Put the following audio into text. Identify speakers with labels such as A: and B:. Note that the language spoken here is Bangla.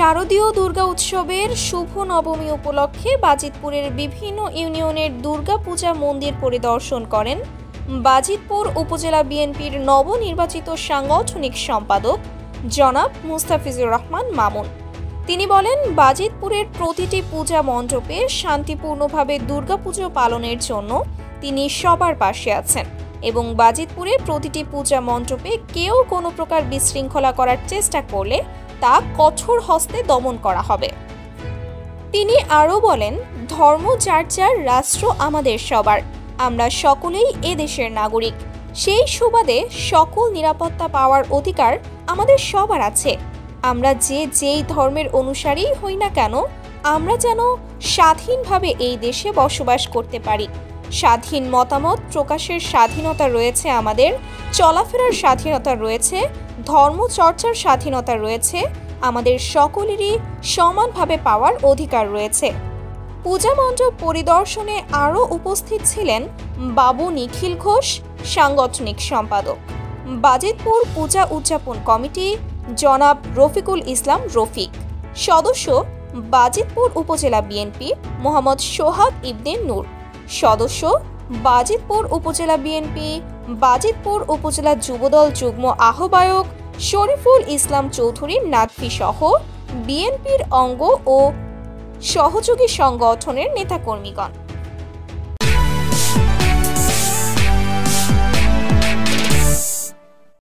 A: শারদীয় দুর্গা উৎসবের শুভ নবমী উপলক্ষে বাজিতপুরের বিভিন্ন ইউনিয়নের দুর্গা পূজা মন্দির পরিদর্শন করেন বাজিতপুর উপজেলা বিএনপির নবনির্বাচিত সাংগঠনিক সম্পাদক জনাব মুস্তাফিজুর রহমান মামুন। তিনি বলেন, বাজিতপুরের প্রতিটি পূজা মণ্ডপে শান্তিপূর্ণভাবে দুর্গাপুজো পালনের জন্য তিনি সবার পাশে আছেন এবং বাজিতপুরে প্রতিটি পূজা মণ্ডপে কেউ কোনো প্রকার বিশৃঙ্খলা করার চেষ্টা করলে তা কঠোর হস্তে দমন করা হবে। তিনি আরও বলেন, ধর্ম যার যার, রাষ্ট্র আমাদের সবার, আমরা সকলেই এ দেশের নাগরিক। সেই সুবাদে সকল নিরাপত্তা পাওয়ার অধিকার আমাদের সবার আছে। আমরা যেই ধর্মের অনুসারী হই না কেন, আমরা যেন স্বাধীনভাবে এই দেশে বসবাস করতে পারি। স্বাধীন মতামত প্রকাশের স্বাধীনতা রয়েছে, আমাদের চলাফেরার স্বাধীনতা রয়েছে, ধর্মচর্চার স্বাধীনতা রয়েছে, আমাদের সকলেরই সমানভাবে পাওয়ার অধিকার রয়েছে। পূজা মণ্ডপ পরিদর্শনে আরও উপস্থিত ছিলেন বাবু নিখিল ঘোষ, সাংগঠনিক সম্পাদক, বাজিতপুর পূজা উদযাপন কমিটি জনাব রফিকুল ইসলাম রফিক, সদস্য বাজিতপুর উপজেলা বিএনপি মোহাম্মদ সোহাগ ইবনে নূর, সদস্য বাজিতপুর উপজেলা বিএনপি বাজিতপুর উপজেলা যুবদল যুগ্ম আহ্বায়ক শরীফুল ইসলাম চৌধুরী নাদফি সহ বিএনপির অঙ্গ ও সহযোগী সংগঠনের নেতাকর্মীগণ।